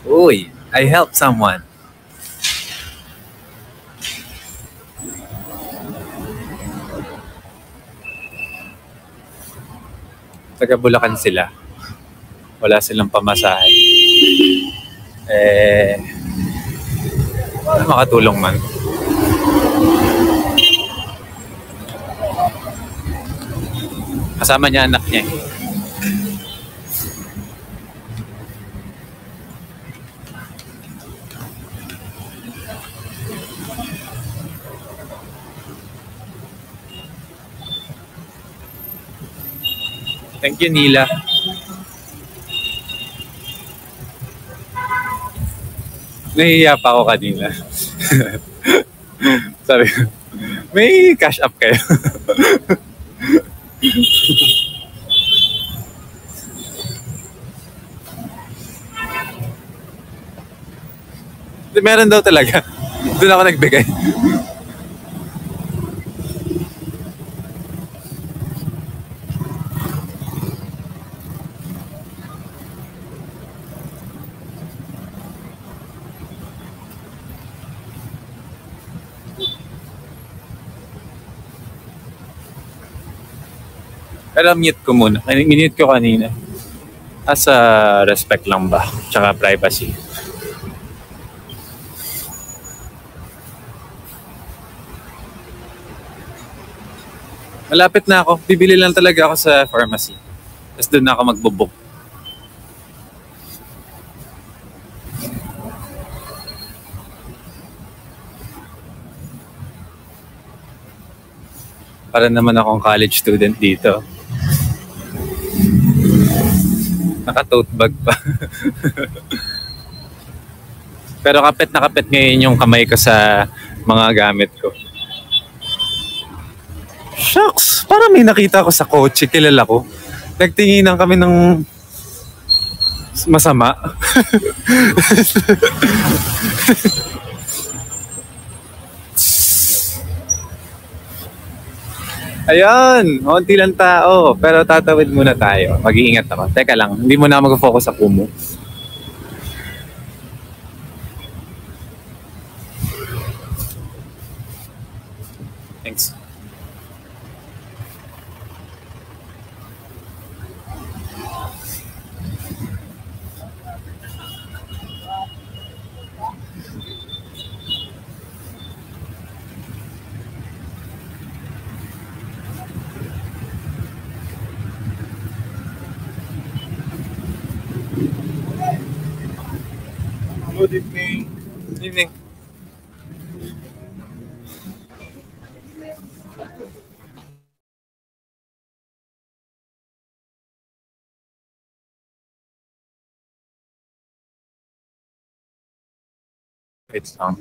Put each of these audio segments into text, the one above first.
Uy, I helped someone. Taga Bulacan sila. Wala silang pamasahe. Eh, makatulong man. Kasama niya anak niya. Thank you, Nila. Nahihiya pa ako kanina. Sabi ko, may cash up kayo. Meron daw talaga. Doon ako nagbigay. Pero mute ko muna. Minute ko kanina. As a respect lang ba? Tsaka privacy. Malapit na ako. Bibili lang talaga ako sa pharmacy. Tapos doon na ako magbo-book. Para naman akong college student dito. Naka-tote bag pa. Pero kapit na kapit ngayon yung kamay ko sa mga gamit ko. Shucks! Parang may nakita ko sa kotse, kilala ko. Nagtinginan kami ng masama. Ayun, konti lang tao. Pero tatawid muna tayo. Mag-iingat ako. Teka lang, hindi muna ako mag-focus sa Kumu. Thanks. Good evening. Good evening. It's on.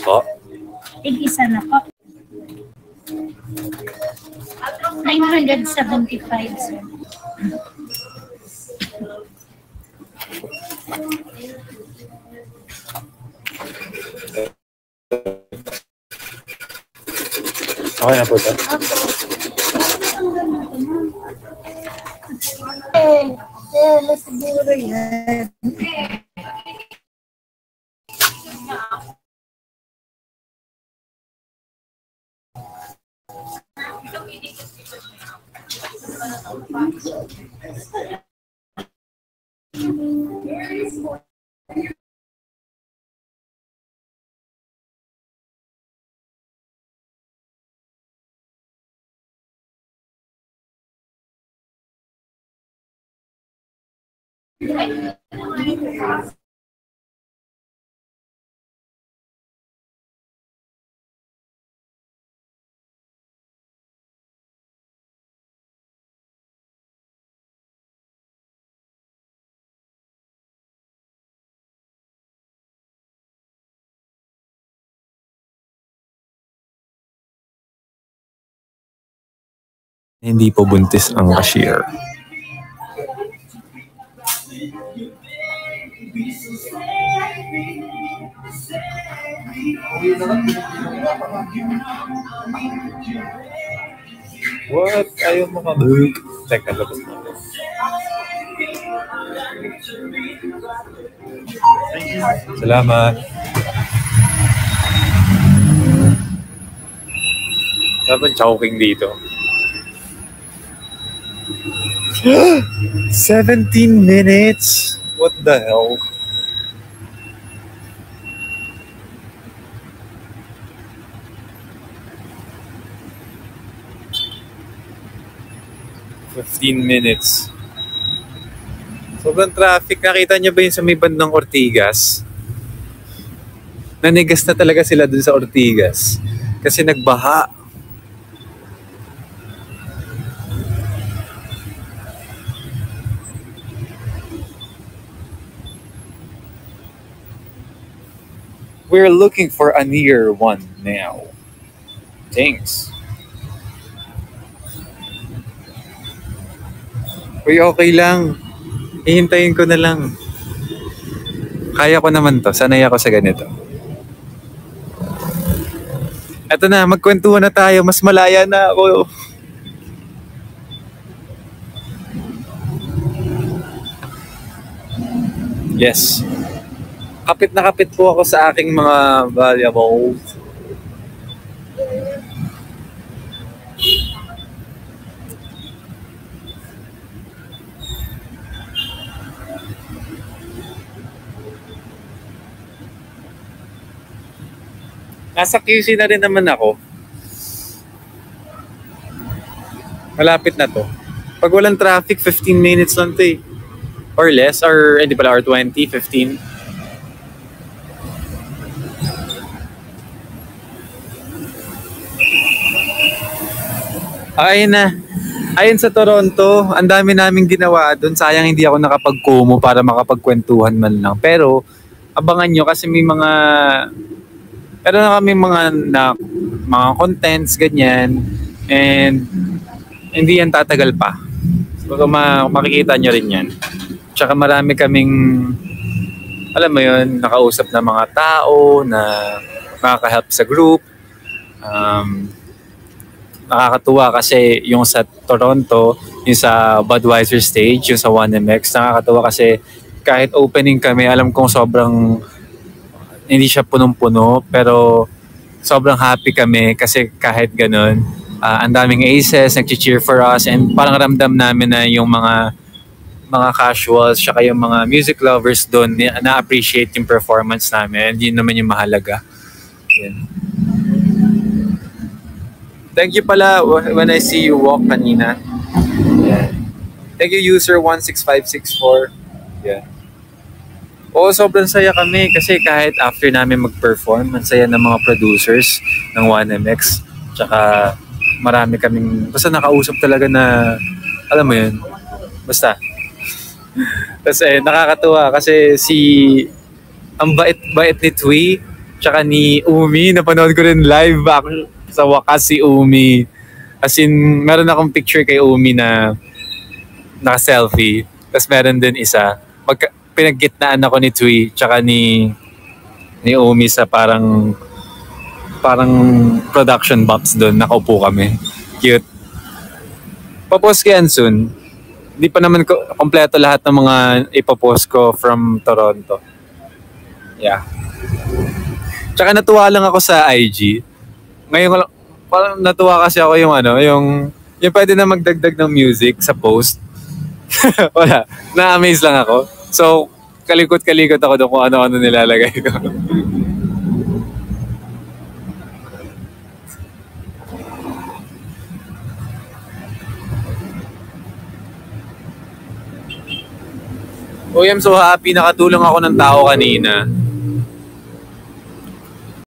Po. Tig-isa na po. 975, sir. Okay na po ito. Siguro yan. Hindi po buntis ang cashier. What? Ayaw mo ka. Teka, labas na ako. Salamat. Dapat choking dito. 17 minutes? What the hell? $15 minutes. Sobrang traffic. Nakita niyo ba yun sa may bandang Ortigas? Nanigas na talaga sila dun sa Ortigas. Kasi nagbaha. We're looking for a near one now. Thanks. Uy, okay lang. Hihintayin ko na lang. Kaya ko naman to. Sanay ako sa ganito. Eto na, magkwentuhan na tayo. Mas malaya na ako. Yes. Kapit na kapit po ako sa aking mga valuables. Nasa QC na rin naman ako. Malapit na to. Pag walang traffic, 15 minutes lang to eh. Or less, or hindi pala, or 20, 15. Ayun na. Ayun sa Toronto, ang dami naming ginawa doon. Sayang hindi ako nakapag-Kumu para makapagkwentuhan man lang. Pero, abangan nyo kasi may mga... Pero na kami mga contents, ganyan. And hindi yan tatagal pa. So makikita nyo rin yan. Tsaka marami kaming, alam mo yun, nakausap na mga tao na makaka-help sa group. Nakakatuwa kasi yung sa Toronto, yung sa Budweiser stage, yung sa 1MX, nakakatuwa kasi kahit opening kami, alam kong sobrang hindi siya punong-puno, pero sobrang happy kami kasi kahit ganun, ang daming aces, nag-cheer for us, and parang ramdam namin na yung mga casuals, saka yung mga music lovers doon, na-appreciate yung performance namin, and yun naman yung mahalaga. Yan. Thank you pala when I see you walk kanina. Yeah. Thank you, user 16564. Yeah. Oo, sobrang saya kami kasi kahit after namin mag-perform, ang saya ng mga producers ng 1MX. Tsaka marami kaming, basta nakausap talaga na, alam mo yun, basta. Kasi nakakatuwa kasi ang bait-bait ni Twi, tsaka ni Umi, napanood ko rin live back sa wakas si Umi. As in, meron akong picture kay Umi na naka-selfie. Tapos meron din isa. Pinaggitnaan ako ni Twi tsaka ni Umi sa parang production box doon. Nakaupo kami. Cute. Papost ko yan soon. Hindi pa naman kompleto lahat ng mga ipopost ko from Toronto. Yeah. Tsaka natuwa lang ako sa IG. Ngayon parang natuwa kasi ako yung yung pwede na magdagdag ng music sa post. Wala. Na-amaze lang ako. So, kalikot-kalikot ako doon kung ano-ano nilalagay ko. Uy, I'm so happy. Nakatulong ako ng tao kanina.